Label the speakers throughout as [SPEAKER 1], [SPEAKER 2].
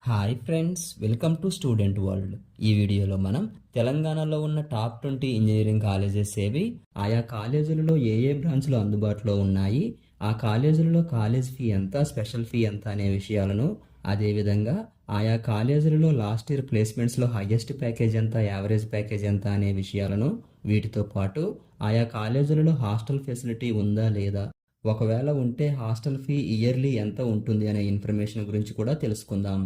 [SPEAKER 1] Hi friends, welcome to student world. ఈ వీడియోలో మనం తెలంగాణలో ఉన్న టాప్ 20 ఇంజనీరింగ్ కాలేజెస్ ఏవి, ఆయా కాలేజీలలో ఏ ఏ బ్రాంచ్లు అందుబాటులో ఉన్నాయి, ఆ కాలేజీలలో కాలేజ్ ఫీ ఎంత, స్పెషల్ ఫీ ఎంత అనే విషయాలను, అదేవిధంగా ఆయా కాలేజీలలో లాస్ట్ ఇయర్ ప్లేస్మెంట్స్లో హైయెస్ట్ ప్యాకేజ్ ఎంత, యావరేజ్ ప్యాకేజ్ ఎంత అనే విషయాలను, వీటితో పాటు ఆయా కాలేజీలలో హాస్టల్ ఫెసిలిటీ ఉందా లేదా, ఒకవేళ ఉంటే హాస్టల్ ఫీ ఇయర్లీ ఎంత ఉంటుంది అనే ఇన్ఫర్మేషన్ గురించి కూడా తెలుసుకుందాం.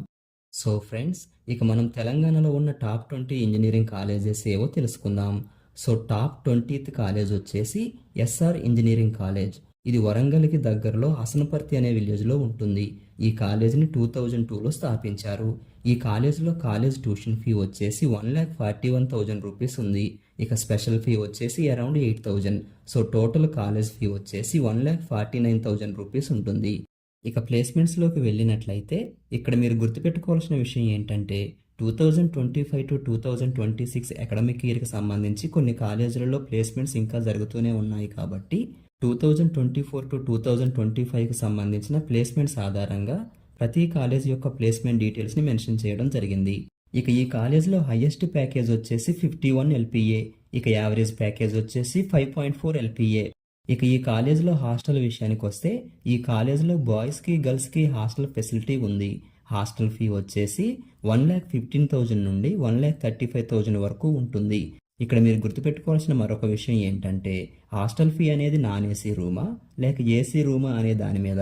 [SPEAKER 1] సో ఫ్రెండ్స్, ఇక మనం తెలంగాణలో ఉన్న టాప్ 20 ఇంజనీరింగ్ కాలేజెస్ ఏవో తెలుసుకుందాం. సో టాప్ 20th కాలేజ్ వచ్చేసి ఎస్ఆర్ ఇంజనీరింగ్ కాలేజ్. ఇది వరంగల్కి దగ్గరలో హసనపర్తి అనే విలేజ్లో ఉంటుంది. ఈ కాలేజీని 2002లో స్థాపించారు. ఈ కాలేజీలో కాలేజ్ ట్యూషన్ ఫీ వచ్చేసి 1,41,000 రూపీస్ ఉంది. ఇక స్పెషల్ ఫీ వచ్చేసి around 8,000. So total college fee వచ్చేసి 1,49,000 రూపీస్ ఉంటుంది. ఇక ప్లేస్మెంట్స్లోకి వెళ్ళినట్లయితే ఇక్కడ మీరు గుర్తుపెట్టుకోవాల్సిన విషయం ఏంటంటే 2025 టు 2026 అకాడమిక్ ఇయర్కి సంబంధించి కొన్ని కాలేజీలలో ప్లేస్మెంట్స్ ఇంకా జరుగుతూనే ఉన్నాయి. కాబట్టి 2024 టు 2025కి సంబంధించిన ప్లేస్మెంట్స్ ఆధారంగా ప్రతి కాలేజ్ యొక్క ప్లేస్మెంట్ డీటెయిల్స్ని మెన్షన్ చేయడం జరిగింది. ఇక ఈ కాలేజ్లో హైయెస్ట్ ప్యాకేజ్ వచ్చేసి 51 LPA, ఇక యావరేజ్ ప్యాకేజ్ వచ్చేసి 5.4 LPA. ఇక ఈ కాలేజీలో హాస్టల్ విషయానికి వస్తే ఈ కాలేజీలో బాయ్స్కి గర్ల్స్కి హాస్టల్ ఫెసిలిటీ ఉంది. హాస్టల్ ఫీ వచ్చేసి 1,15,000 నుండి 1,35,000 వరకు ఉంటుంది. ఇక్కడ మీరు గుర్తుపెట్టుకోవాల్సిన మరొక విషయం ఏంటంటే హాస్టల్ ఫీ అనేది నాన్ ఏసీ రూమా లేక ఏసీ రూమా అనే దాని మీద,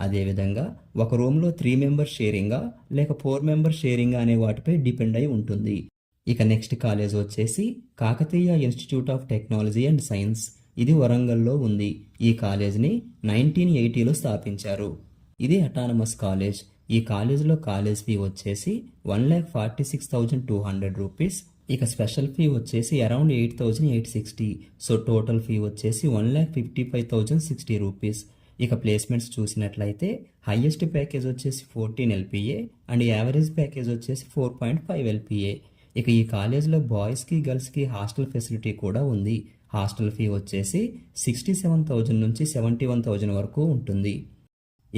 [SPEAKER 1] అదేవిధంగా ఒక రూమ్లో 3 మెంబర్స్ షేరింగా లేక 4 మెంబర్స్ షేరింగా అనే వాటిపై డిపెండ్ అయి ఉంటుంది. ఇక నెక్స్ట్ కాలేజ్ వచ్చేసి Kakatiya institute of technology and science. ఇది వరంగల్లో ఉంది. ఈ కాలేజ్ని 1980లో స్థాపించారు. ఇది అటానమస్ కాలేజ్. ఈ కాలేజ్లో కాలేజ్ ఫీ వచ్చేసి 1,46,200 రూపీస్. ఇక స్పెషల్ ఫీ వచ్చేసి అరౌండ్ 8,860. సో టోటల్ ఫీ వచ్చేసి 1,55,060 రూపీస్. ఇక ప్లేస్మెంట్స్ చూసినట్లయితే హైయెస్ట్ ప్యాకేజ్ వచ్చేసి 14 LPA అండ్ యావరేజ్ ప్యాకేజ్ వచ్చేసి 4.5 LPA. ఇక ఈ కాలేజ్లో బాయ్స్కి గర్ల్స్కి హాస్టల్ ఫెసిలిటీ కూడా ఉంది. హాస్టల్ ఫీ వచ్చేసి 67,000 నుంచి 71,000 వరకు ఉంటుంది.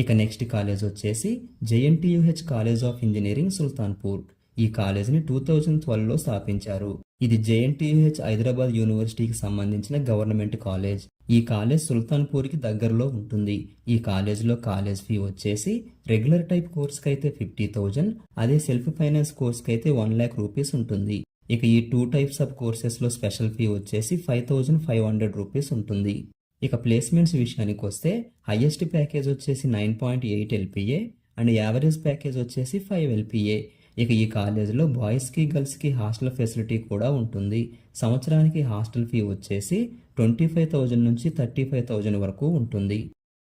[SPEAKER 1] ఇక నెక్స్ట్ కాలేజ్ వచ్చేసి JNTUH college of engineering Sultanpur. ఈ కాలేజ్ని 2012లో స్థాపించారు. ఇది JNTUH హైదరాబాద్ యూనివర్సిటీకి సంబంధించిన గవర్నమెంట్ కాలేజ్. ఈ కాలేజ్ సుల్తాన్పూర్కి దగ్గరలో ఉంటుంది. ఈ కాలేజ్లో కాలేజ్ ఫీ వచ్చేసి రెగ్యులర్ టైప్ కోర్స్కి అయితే 50,000, అదే సెల్ఫ్ ఫైనాన్స్ కోర్స్కి అయితే 1,00,000 రూపీస్ ఉంటుంది. ఇక ఈ 2 టైప్స్ ఆఫ్ కోర్సెస్లో స్పెషల్ ఫీ వచ్చేసి 5,500 రూపీస్ ఉంటుంది. ఇక ప్లేస్మెంట్స్ విషయానికి వస్తే హైయెస్ట్ ప్యాకేజ్ వచ్చేసి 9.8 LPA అండ్ యావరేజ్ ప్యాకేజ్ వచ్చేసి 5 LPA. ఇక ఈ కాలేజీలో బాయ్స్కి గర్ల్స్కి హాస్టల్ ఫెసిలిటీ కూడా ఉంటుంది. సంవత్సరానికి హాస్టల్ ఫీ వచ్చేసి 25,000 నుంచి 35,000 వరకు ఉంటుంది.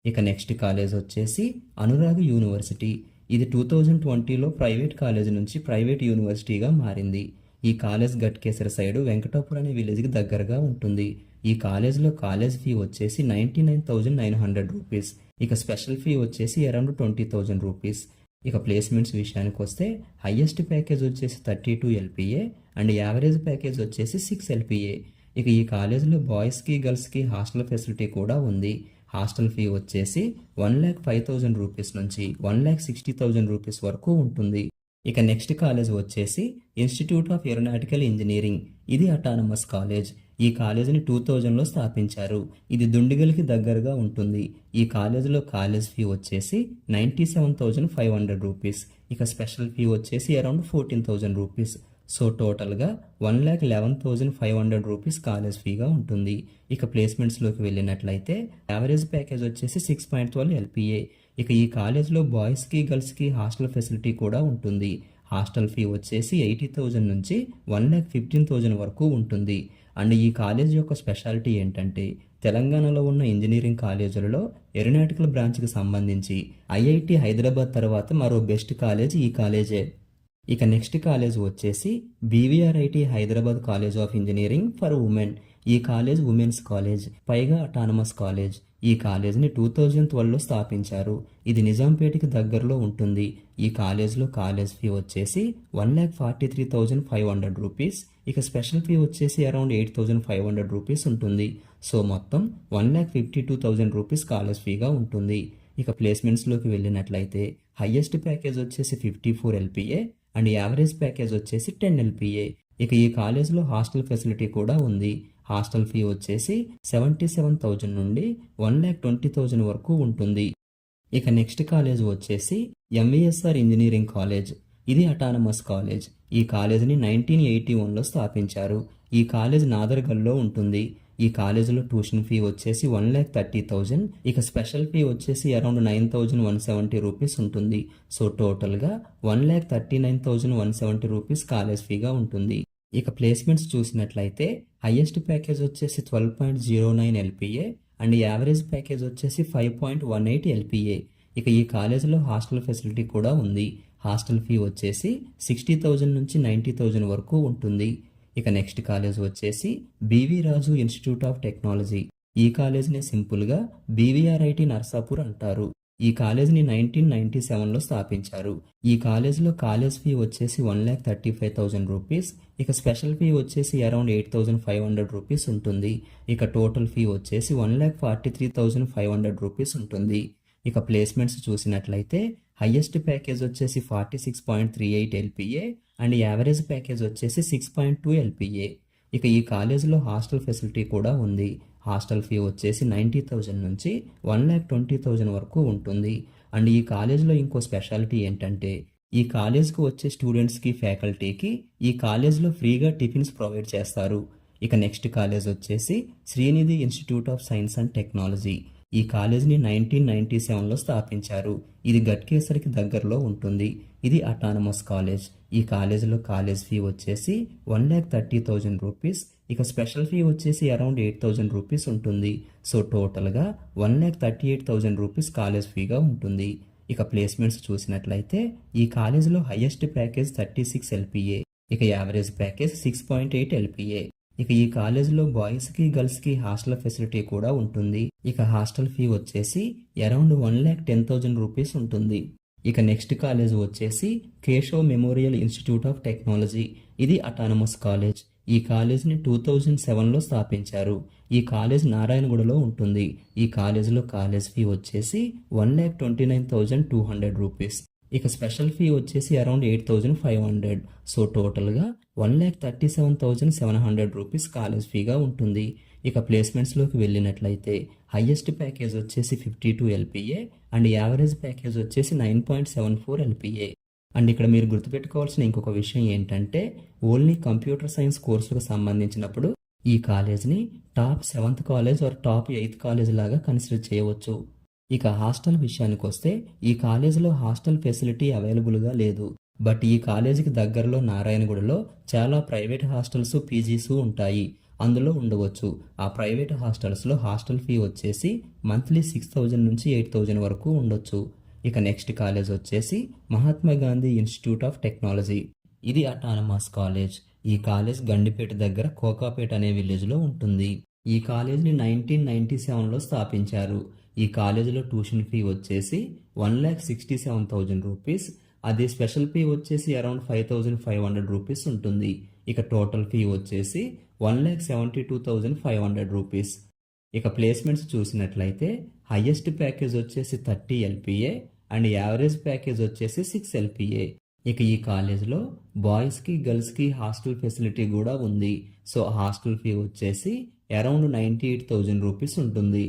[SPEAKER 1] ఇక నెక్స్ట్ కాలేజ్ వచ్చేసి అనురాగ్ యూనివర్సిటీ. ఇది 2020లో ప్రైవేట్ కాలేజ్ నుంచి ప్రైవేట్ యూనివర్సిటీగా మారింది. ఈ కాలేజ్ గట్కేసర సైడు వెంకటాపూర్ అనే విలేజ్కి దగ్గరగా ఉంటుంది. ఈ కాలేజ్లో కాలేజ్ ఫీ వచ్చేసి 99,900 రూపీస్. ఇక స్పెషల్ ఫీ వచ్చేసి అరౌండ్ 20,000 రూపీస్. ఇక ప్లేస్మెంట్స్ విషయానికి వస్తే హైయెస్ట్ ప్యాకేజ్ వచ్చేసి 32 LPA అండ్ యావరేజ్ ప్యాకేజ్ వచ్చేసి 6 LPA. ఇక ఈ కాలేజ్లో బాయ్స్కి గర్ల్స్కి హాస్టల్ ఫెసిలిటీ కూడా ఉంది. హాస్టల్ ఫీ వచ్చేసి 1,05,000 రూపీస్ నుంచి 1,60,000 రూపీస్ వరకు ఉంటుంది. ఇక నెక్స్ట్ కాలేజ్ వచ్చేసి ఇన్స్టిట్యూట్ ఆఫ్ ఏరోనాటికల్ ఇంజనీరింగ్. ఇది అటానమస్ కాలేజ్. ఈ కాలేజీని 2000లో స్థాపించారు. ఇది దుండిగల్కి దగ్గరగా ఉంటుంది. ఈ కాలేజీలో కాలేజ్ ఫీ వచ్చేసి 97,500 రూపీస్. ఇక స్పెషల్ ఫీ వచ్చేసి అరౌండ్ 14,000 రూపీస్. సో టోటల్గా 1,11,500 రూపీస్ కాలేజ్ ఫీగా ఉంటుంది. ఇక ప్లేస్మెంట్స్లోకి వెళ్ళినట్లయితే యావరేజ్ ప్యాకేజ్ వచ్చేసి 6.12 LPA. ఇక ఈ కాలేజ్లో బాయ్స్కి గర్ల్స్కి హాస్టల్ ఫెసిలిటీ కూడా ఉంటుంది. హాస్టల్ ఫీ వచ్చేసి 80,000 నుంచి 1,15,000 వరకు ఉంటుంది. అండ్ ఈ కాలేజ్ యొక్క స్పెషాలిటీ ఏంటంటే తెలంగాణలో ఉన్న ఇంజనీరింగ్ కాలేజీలలో ఏరోనాటికల్ బ్రాంచ్కి సంబంధించి IIT హైదరాబాద్ తర్వాత మరో బెస్ట్ కాలేజ్ ఈ కాలేజే. ఇక నెక్స్ట్ కాలేజ్ వచ్చేసి BVRIT Hyderabad college of engineering for women. ఈ కాలేజ్ ఉమెన్స్ కాలేజ్, పైగా అటానమస్ కాలేజ్. ఈ కాలేజ్ని 2012లో స్థాపించారు. ఇది నిజాంపేటకి దగ్గరలో ఉంటుంది. ఈ కాలేజ్లో కాలేజ్ ఫీ వచ్చేసి 1,43,500 రూపీస్. ఇక స్పెషల్ ఫీ వచ్చేసి అరౌండ్ 8,500 రూపీస్ ఉంటుంది. సో మొత్తం 1,52,000 రూపీస్ కాలేజ్ ఫీగా ఉంటుంది. ఇక ప్లేస్మెంట్స్లోకి వెళ్ళినట్లయితే హైయెస్ట్ ప్యాకేజ్ వచ్చేసి 54 LPA అండ్ యావరేజ్ ప్యాకేజ్ వచ్చేసి 10 LPA. ఇక ఈ కాలేజ్లో హాస్టల్ ఫెసిలిటీ కూడా ఉంది. హాస్టల్ ఫీ వచ్చేసి 77,000 నుండి 1,20,000 వరకు ఉంటుంది. ఇక నెక్స్ట్ కాలేజ్ వచ్చేసి MVSR ఇంజనీరింగ్ కాలేజ్. ఇది అటానమస్ కాలేజ్. ఈ కాలేజ్ని 1981లో స్థాపించారు. ఈ కాలేజ్ నాదర్గల్లో ఉంటుంది. ఈ కాలేజీలో ట్యూషన్ ఫీ వచ్చేసి 1,30,000. ఇక స్పెషల్ ఫీ వచ్చేసి అరౌండ్ 9,170 రూపీస్ ఉంటుంది. సో టోటల్గా 1,39,170 రూపీస్ కాలేజ్ ఫీగా ఉంటుంది. ఇక ప్లేస్మెంట్స్ చూసినట్లయితే హైయెస్ట్ ప్యాకేజ్ వచ్చేసి 12.09 LPA అండ్ యావరేజ్ ప్యాకేజ్ వచ్చేసి 5.18 LPA. ఇక ఈ కాలేజీలో హాస్టల్ ఫెసిలిటీ కూడా ఉంది. హాస్టల్ ఫీ వచ్చేసి 60,000 నుంచి 90,000 వరకు ఉంటుంది. ఇక నెక్స్ట్ కాలేజ్ వచ్చేసి BV Raju institute of technology. ఈ కాలేజ్ని సింపుల్గా BVRIT నర్సాపూర్ అంటారు. ఈ కాలేజ్ని 1997లో స్థాపించారు. ఈ కాలేజ్లో కాలేజ్ ఫీ వచ్చేసి 1,35,000 రూపీస్. ఇక స్పెషల్ ఫీ వచ్చేసి అరౌండ్ 8,500 రూపీస్ ఉంటుంది. ఇక టోటల్ ఫీ వచ్చేసి 1,43,500 రూపీస్ ఉంటుంది. ఇక ప్లేస్మెంట్స్ చూసినట్లయితే హైయెస్ట్ ప్యాకేజ్ వచ్చేసి 46.38 LPA అండ్ యావరేజ్ ప్యాకేజ్ వచ్చేసి 6.2 LPA. ఇక ఈ కాలేజీలో హాస్టల్ ఫెసిలిటీ కూడా ఉంది. హాస్టల్ ఫీ వచ్చేసి 90,000 నుంచి 1,20,000 వరకు ఉంటుంది. అండ్ ఈ కాలేజ్లో ఇంకో స్పెషాలిటీ ఏంటంటే ఈ కాలేజ్కి వచ్చే స్టూడెంట్స్కి ఫ్యాకల్టీకి ఈ కాలేజ్లో ఫ్రీగా టిఫిన్స్ ప్రొవైడ్ చేస్తారు. ఇక నెక్స్ట్ కాలేజ్ వచ్చేసి Srinidhi institute of science and technology. ఈ కాలేజ్ని 1997లో స్థాపించారు. ఇది గట్కేసర్కి దగ్గరలో ఉంటుంది. ఇది అటానమస్ కాలేజ్. ఈ కాలేజ్లో కాలేజ్ ఫీ వచ్చేసి 1,30,000 రూపీస్. ఇక స్పెషల్ ఫీ వచ్చేసి అరౌండ్ 8,000 రూపీస్ ఉంటుంది. సో టోటల్గా 1,38,000 రూపీస్ కాలేజ్ ఫీగా ఉంటుంది. ఇక ప్లేస్మెంట్స్ చూసినట్లయితే ఈ కాలేజ్లో హైయెస్ట్ ప్యాకేజ్ 36 LPA. ఇక యావరేజ్ ప్యాకేజ్ 6.8 LPA. ఇక ఈ కాలేజ్లో బాయ్స్కి గర్ల్స్కి హాస్టల్ ఫెసిలిటీ కూడా ఉంటుంది. ఇక హాస్టల్ ఫీ వచ్చేసి అరౌండ్ 1,10,000 రూపీస్ ఉంటుంది. ఇక నెక్స్ట్ కాలేజ్ వచ్చేసి Keshav memorial institute of technology. ఇది అటానమస్ కాలేజ్. ఈ కాలేజ్ని 2007లో స్థాపించారు. ఈ కాలేజ్ నారాయణగూడలో ఉంటుంది. ఈ కాలేజ్లో కాలేజ్ ఫీ వచ్చేసి 1,29,200 రూపీస్. ఇక స్పెషల్ ఫీ వచ్చేసి అరౌండ్ 8,500. సో టోటల్గా 1,37,700 రూపీస్ కాలేజ్ ఫీగా ఉంటుంది. ఇక ప్లేస్మెంట్స్లోకి వెళ్ళినట్లయితే హైయెస్ట్ ప్యాకేజ్ వచ్చేసి 52 LPA అండ్ యావరేజ్ ప్యాకేజ్ వచ్చేసి 9.74 LPA. అండ్ ఇక్కడ మీరు గుర్తుపెట్టుకోవాల్సిన ఇంకొక విషయం ఏంటంటే ఓన్లీ కంప్యూటర్ సైన్స్ కోర్సులకు సంబంధించినప్పుడు ఈ కాలేజ్ని top 7th college or top 8th college లాగా కన్సిడర్ చేయవచ్చు. ఇక హాస్టల్ విషయానికి వస్తే ఈ కాలేజీలో హాస్టల్ ఫెసిలిటీ అవైలబుల్గా లేదు. బట్ ఈ కాలేజీకి దగ్గరలో నారాయణగూడలో చాలా ప్రైవేట్ హాస్టల్స్ పీజీస్ ఉంటాయి. అందులో ఉండవచ్చు. ఆ ప్రైవేట్ హాస్టల్స్లో హాస్టల్ ఫీ వచ్చేసి మంత్లీ 6,000 నుంచి 8,000 వరకు ఉండొచ్చు. ఇక నెక్స్ట్ కాలేజ్ వచ్చేసి Mahatma Gandhi institute of technology. ఇది అటానమస్ కాలేజ్. ఈ కాలేజ్ గండిపేట దగ్గర కోకాపేట అనే విలేజ్లో ఉంటుంది. ఈ కాలేజ్ని 1997లో స్థాపించారు. ఈ కాలేజీలో ట్యూషన్ ఫీ వచ్చేసి 1,67,000 రూపీస్. అదే స్పెషల్ ఫీ వచ్చేసి అరౌండ్ 5,500 రూపీస్ ఉంటుంది. ఇక టోటల్ ఫీ వచ్చేసి 1,72,500 రూపీస్. ఇక ప్లేస్మెంట్స్ చూసినట్లయితే హైయెస్ట్ ప్యాకేజ్ వచ్చేసి 30 LPA అండ్ యావరేజ్ ప్యాకేజ్ వచ్చేసి 6 LPA. ఇక ఈ కాలేజ్లో బాయ్స్కి గర్ల్స్కి హాస్టల్ ఫెసిలిటీ కూడా ఉంది. సో హాస్టల్ ఫీ వచ్చేసి అరౌండ్ 98,000 రూపీస్ ఉంటుంది.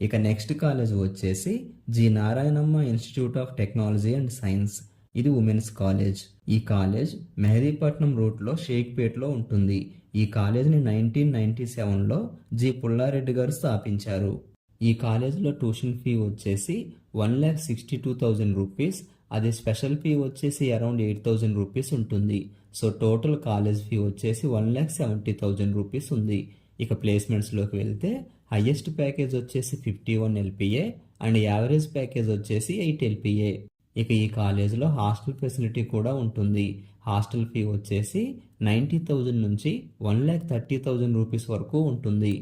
[SPEAKER 1] ఇక నెక్స్ట్ కాలేజ్ వచ్చేసి G Narayanamma institute of technology and science. ఇది ఉమెన్స్ కాలేజ్. ఈ కాలేజ్ మెహదీపట్నం రూట్లో షేక్పేట్లో ఉంటుంది. ఈ కాలేజ్ని 1997లో జి పుల్లారెడ్డి గారు స్థాపించారు. ఈ కాలేజ్లో ట్యూషన్ ఫీ వచ్చేసి 1,62,000 రూపీస్. అదే స్పెషల్ ఫీ వచ్చేసి అరౌండ్ 8,000 రూపీస్ ఉంటుంది. సో టోటల్ కాలేజ్ ఫీ వచ్చేసి 1,70,000 రూపీస్ ఉంది. ఇక ప్లేస్మెంట్స్లోకి వెళ్తే హైయెస్ట్ ప్యాకేజ్ వచ్చేసి 51 LPA అండ్ యావరేజ్ ప్యాకేజ్ వచ్చేసి 8 LPA. ఇక ఈ కాలేజ్లో హాస్టల్ ఫెసిలిటీ కూడా ఉంటుంది. హాస్టల్ ఫీ వచ్చేసి 90,000 నుంచి 1,30,000 రూపీస్ వరకు ఉంటుంది.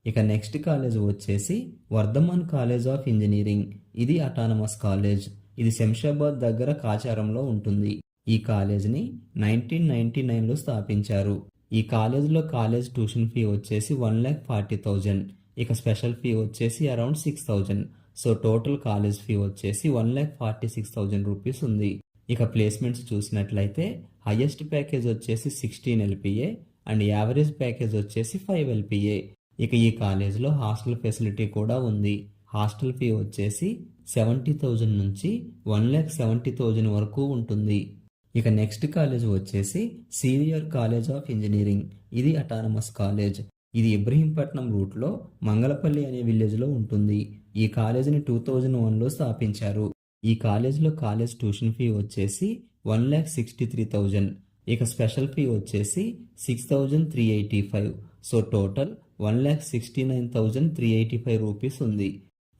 [SPEAKER 1] ఇక నెక్స్ట్ కాలేజ్ వచ్చేసి వర్ధమాన్ కాలేజ్ ఆఫ్ ఇంజనీరింగ్. ఇది అటానమస్ కాలేజ్. ఇది శంషాబాద్ దగ్గర కాచారంలో ఉంటుంది. ఈ కాలేజ్ని 1999లో స్థాపించారు. ఈ కాలేజ్లో కాలేజ్ ట్యూషన్ ఫీ వచ్చేసి 1,40,000. ఇక స్పెషల్ ఫీ వచ్చేసి around 6,000. So total college fee వచ్చేసి 1,46,000 రూపీస్ ఉంది. ఇక ప్లేస్మెంట్స్ చూసినట్లయితే హైయెస్ట్ ప్యాకేజ్ వచ్చేసి 16 LPA అండ్ యావరేజ్ ప్యాకేజ్ వచ్చేసి 5 LPA. ఇక ఈ కాలేజ్లో హాస్టల్ ఫెసిలిటీ కూడా ఉంది. హాస్టల్ ఫీ వచ్చేసి 70,000 నుంచి 1,70,000 వరకు ఉంటుంది. ఇక నెక్స్ట్ కాలేజ్ వచ్చేసి సీనియర్ కాలేజ్ ఆఫ్ ఇంజనీరింగ్. ఇది అటానమస్ కాలేజ్. ఇది ఇబ్రహీంపట్నం రూట్లో మంగళపల్లి అనే విలేజ్లో ఉంటుంది. ఈ కాలేజీని 2001లో స్థాపించారు. ఈ కాలేజ్లో కాలేజ్ ట్యూషన్ ఫీ వచ్చేసి 1,63,000. ఇక స్పెషల్ ఫీ వచ్చేసి 6,385. సో టోటల్ 1,69,385 రూపీస్ ఉంది.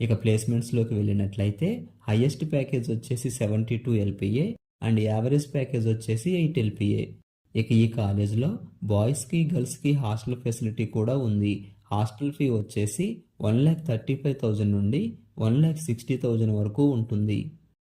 [SPEAKER 1] ఇక ప్లేస్మెంట్స్లోకి వెళ్ళినట్లయితే హైయెస్ట్ ప్యాకేజ్ వచ్చేసి 72 LPA అండ్ యావరేజ్ ప్యాకేజ్ వచ్చేసి 8 LPA. ఇక ఈ కాలేజ్లో బాయ్స్కి గర్ల్స్కి హాస్టల్ ఫెసిలిటీ కూడా ఉంది. హాస్టల్ ఫీ వచ్చేసి 1,35,000 నుండి 1,60,000 వరకు ఉంటుంది.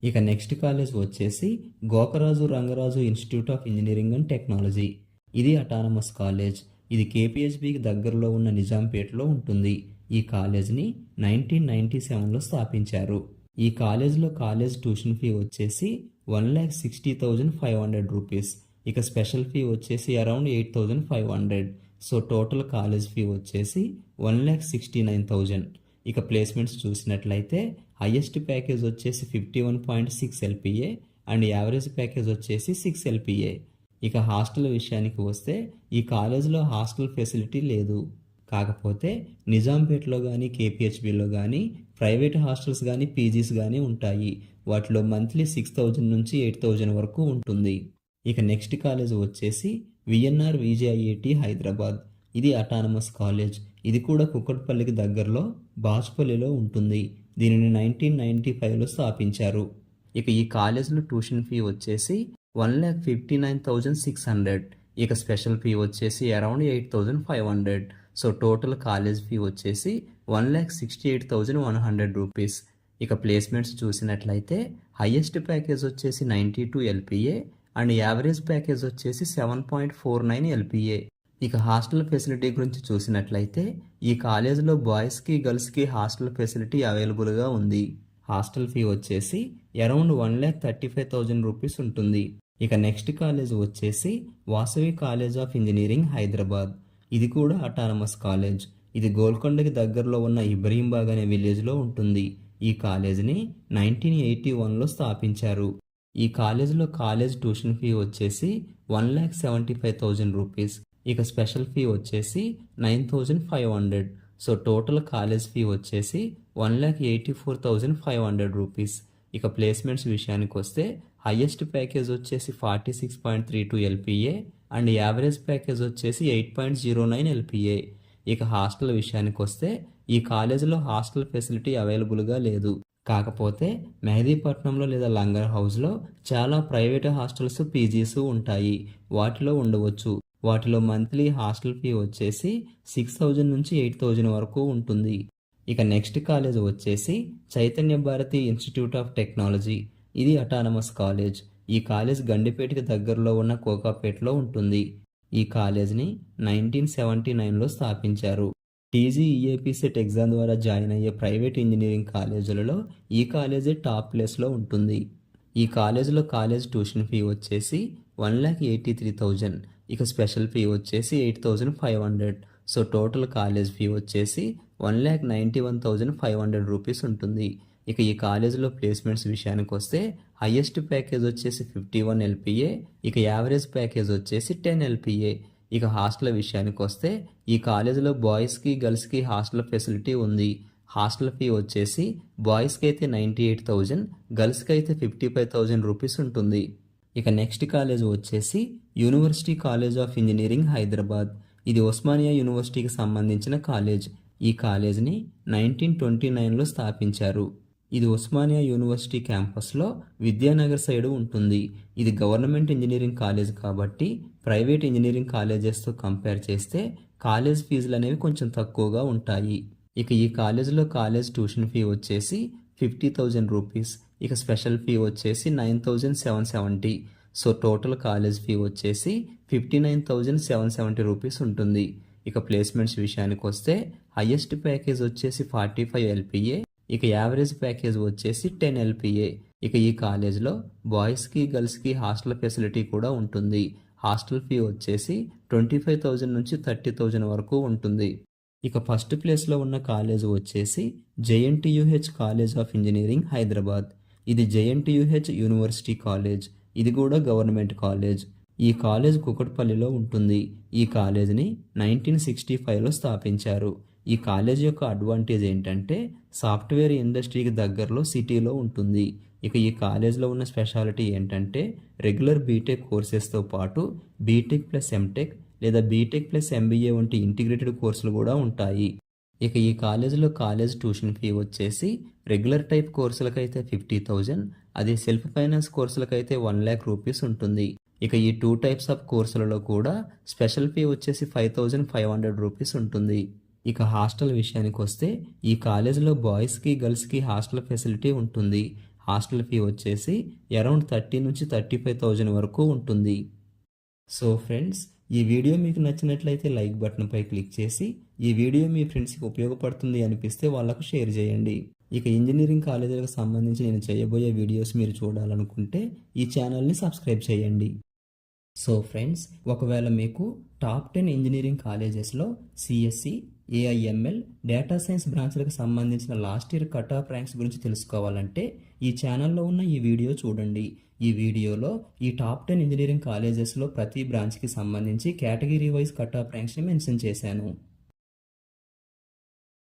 [SPEAKER 1] ఇక నెక్స్ట్ కాలేజ్ వచ్చేసి Gokaraju Rangaraju institute of engineering and technology. ఇది అటానమస్ కాలేజ్. ఇది KPHBకి దగ్గరలో ఉన్న నిజాంపేటలో ఉంటుంది. ఈ కాలేజ్ని 1997లో స్థాపించారు. ఈ కాలేజ్లో కాలేజ్ ట్యూషన్ ఫీ వచ్చేసి 1,60,500 రూపీస్. ఇక స్పెషల్ ఫీ వచ్చేసి around 8,500. So total college fee వచ్చేసి 1,69,000. ఇక ప్లేస్మెంట్స్ చూసినట్లయితే హైయెస్ట్ ప్యాకేజ్ వచ్చేసి 51.6 LPA అండ్ యావరేజ్ ప్యాకేజ్ వచ్చేసి 6 LPA. ఇక హాస్టల్ విషయానికి వస్తే ఈ కాలేజ్లో హాస్టల్ ఫెసిలిటీ లేదు. కాకపోతే నిజాంపేటలో కానీ KPHBలో కానీ ప్రైవేట్ హాస్టల్స్ కానీ పీజీస్ కానీ ఉంటాయి. వాటిలో మంత్లీ 6,000 నుంచి 8,000 వరకు ఉంటుంది. ఇక నెక్స్ట్ కాలేజ్ వచ్చేసి VNR VJIAT హైదరాబాద్. ఇది అటానమస్ కాలేజ్. ఇది కూడా కుక్కట్పల్లికి దగ్గరలో బాజ్పల్లిలో ఉంటుంది. దీనిని 1995లో స్థాపించారు. ఇక ఈ కాలేజ్లో ట్యూషన్ ఫీ వచ్చేసి 1,59,600. ఇక స్పెషల్ ఫీ వచ్చేసి around 8,500. So total college fee వచ్చేసి 1,68,100 రూపీస్. ఇక ప్లేస్మెంట్స్ చూసినట్లయితే హైయెస్ట్ ప్యాకేజ్ వచ్చేసి 92 LPA అండ్ యావరేజ్ ప్యాకేజ్ వచ్చేసి 7.49 LPA. ఇక హాస్టల్ ఫెసిలిటీ గురించి చూసినట్లయితే ఈ కాలేజ్లో బాయ్స్కి గర్ల్స్కి హాస్టల్ ఫెసిలిటీ అవైలబుల్గా ఉంది. హాస్టల్ ఫీ వచ్చేసి అరౌండ్ 1,35,000 రూపీస్ ఉంటుంది. ఇక నెక్స్ట్ కాలేజ్ వచ్చేసి Vasavi college of engineering Hyderabad. ఇది కూడా అటానమస్ కాలేజ్. ఇది గోల్కొండకి దగ్గరలో ఉన్న ఇబ్రహీంబాగ్ అనే విలేజ్లో ఉంటుంది. ఈ కాలేజ్ని 1981లో స్థాపించారు. ఈ కాలేజ్లో కాలేజ్ ట్యూషన్ ఫీ వచ్చేసి 1,75,000 రూపీస్. ఇక స్పెషల్ ఫీ వచ్చేసి 9,500. సో టోటల్ కాలేజ్ ఫీ వచ్చేసి 1,84,500 రూపీస్. ఇక ప్లేస్మెంట్స్ విషయానికి వస్తే హైయెస్ట్ ప్యాకేజ్ వచ్చేసి 46.32 LPA అండ్ యావరేజ్ ప్యాకేజ్ వచ్చేసి 8.09 LPA. ఇక హాస్టల్ విషయానికి వస్తే ఈ కాలేజీలో హాస్టల్ ఫెసిలిటీ అవైలబుల్గా లేదు. కాకపోతే మెహదీపట్నంలో లేదా లంగర్ హౌస్లో చాలా ప్రైవేట్ హాస్టల్స్ పీజీస్ ఉంటాయి. వాటిలో ఉండవచ్చు. వాటిలో మంత్లీ హాస్టల్ ఫీ వచ్చేసి 6,000 నుంచి 8,000 వరకు ఉంటుంది. ఇక నెక్స్ట్ కాలేజ్ వచ్చేసి Chaitanya Bharathi institute of technology. ఇది అటానమస్ కాలేజ్. ఈ కాలేజ్ గండిపేటకి దగ్గరలో ఉన్న కోకాపేటలో ఉంటుంది. ఈ కాలేజ్ని 1979లో స్థాపించారు. TGEAP సెట్ ఎగ్జామ్ ద్వారా జాయిన్ అయ్యే ప్రైవేట్ ఇంజనీరింగ్ కాలేజీలలో ఈ కాలేజీ టాప్ ప్లేస్లో ఉంటుంది. ఈ కాలేజీలో కాలేజ్ ట్యూషన్ ఫీ వచ్చేసి 1,83,000. ఇక స్పెషల్ ఫీ వచ్చేసి 8,500. సో టోటల్ కాలేజ్ ఫీ వచ్చేసి 1,91,500 రూపీస్ ఉంటుంది. ఇక ఈ కాలేజీలో ప్లేస్మెంట్స్ విషయానికి వస్తే హైయెస్ట్ ప్యాకేజ్ వచ్చేసి 51 LPA. ఇక యావరేజ్ ప్యాకేజ్ వచ్చేసి 10 LPA. ఇక హాస్టల్ విషయానికి వస్తే ఈ కాలేజీలో బాయ్స్కి గర్ల్స్కి హాస్టల్ ఫెసిలిటీ ఉంది. హాస్టల్ ఫీ వచ్చేసి బాయ్స్కి అయితే 98,000, గర్ల్స్కి అయితే 55,000 రూపీస్ ఉంటుంది. ఇక నెక్స్ట్ కాలేజ్ వచ్చేసి university college of engineering Hyderabad. ఇది ఉస్మానియా యూనివర్సిటీకి సంబంధించిన కాలేజ్. ఈ కాలేజ్ని 1929లో స్థాపించారు. ఇది ఉస్మానియా యూనివర్సిటీ క్యాంపస్లో విద్యానగర్ సైడ్ ఉంటుంది. ఇది గవర్నమెంట్ ఇంజనీరింగ్ కాలేజ్ కాబట్టి ప్రైవేట్ ఇంజనీరింగ్ కాలేజెస్తో కంపేర్ చేస్తే కాలేజ్ ఫీజులు అనేవి కొంచెం తక్కువగా ఉంటాయి. ఇక ఈ కాలేజ్లో కాలేజ్ ట్యూషన్ ఫీ వచ్చేసి 50,000 రూపీస్. ఇక స్పెషల్ ఫీ వచ్చేసి 9,770. సో టోటల్ కాలేజ్ ఫీ వచ్చేసి 59,770 రూపీస్ ఉంటుంది. ఇక ప్లేస్మెంట్స్ విషయానికి వస్తే హైయెస్ట్ ప్యాకేజ్ వచ్చేసి 45 LPA. ఇక యావరేజ్ ప్యాకేజ్ వచ్చేసి 10 LPA. ఇక ఈ కాలేజ్లో బాయ్స్కి గర్ల్స్కి హాస్టల్ ఫెసిలిటీ కూడా ఉంటుంది. హాస్టల్ ఫీ వచ్చేసి 25,000 నుంచి 30,000 వరకు ఉంటుంది. ఇక ఫస్ట్ ప్లేస్లో ఉన్న కాలేజ్ వచ్చేసి JNTUH college of engineering Hyderabad. ఇది JNTUH యూనివర్సిటీ కాలేజ్. ఇది కూడా గవర్నమెంట్ కాలేజ్. ఈ కాలేజ్ కుకట్పల్లిలో ఉంటుంది. ఈ కాలేజ్ని 1965లో స్థాపించారు. ఈ కాలేజ్ యొక్క అడ్వాంటేజ్ ఏంటంటే సాఫ్ట్వేర్ ఇండస్ట్రీకి దగ్గరలో సిటీలో ఉంటుంది. ఇక ఈ కాలేజ్లో ఉన్న స్పెషాలిటీ ఏంటంటే రెగ్యులర్ బీటెక్ కోర్సెస్తో పాటు బీటెక్ ప్లస్ ఎంటెక్ లేదా బీటెక్ ప్లస్ MBA వంటి ఇంటిగ్రేటెడ్ కోర్సులు కూడా ఉంటాయి. ఇక ఈ కాలేజీలో కాలేజ్ ట్యూషన్ ఫీ వచ్చేసి రెగ్యులర్ టైప్ కోర్సులకైతే 50,000, అదే సెల్ఫ్ ఫైనాన్స్ కోర్సులకైతే 1,00,000 రూపీస్ ఉంటుంది. ఇక ఈ 2 టైప్స్ ఆఫ్ కోర్సులలో కూడా స్పెషల్ ఫీ వచ్చేసి 5,500 రూపీస్ ఉంటుంది. ఇక హాస్టల్ విషయానికి వస్తే ఈ కాలేజీలో బాయ్స్కి గర్ల్స్కి హాస్టల్ ఫెసిలిటీ ఉంటుంది. హాస్టల్ ఫీ వచ్చేసి అరౌండ్ 30 నుంచి 35,000 వరకు ఉంటుంది. సో ఫ్రెండ్స్, ఈ వీడియో మీకు నచ్చినట్లయితే లైక్ బటన్పై క్లిక్ చేసి ఈ వీడియో మీ ఫ్రెండ్స్కి ఉపయోగపడుతుంది అనిపిస్తే వాళ్ళకు షేర్ చేయండి. ఇక ఇంజనీరింగ్ కాలేజీలకు సంబంధించి నేను చేయబోయే వీడియోస్ మీరు చూడాలనుకుంటే ఈ ఛానల్ని సబ్స్క్రైబ్ చేయండి. సో ఫ్రెండ్స్, ఒకవేళ మీకు టాప్ 10 ఇంజనీరింగ్ కాలేజెస్లో CSE, AIML, డేటా సైన్స్ బ్రాంచ్లకు సంబంధించిన last year cut off ranks గురించి తెలుసుకోవాలంటే ఈ ఛానల్లో ఉన్న ఈ వీడియో చూడండి. ఈ వీడియోలో ఈ టాప్ 10 ఇంజనీరింగ్ కాలేజెస్లో ప్రతి బ్రాంచ్కి సంబంధించి కేటగిరీ వైజ్ కట్ ఆఫ్ ర్యాంక్స్ని మెన్షన్ చేశాను.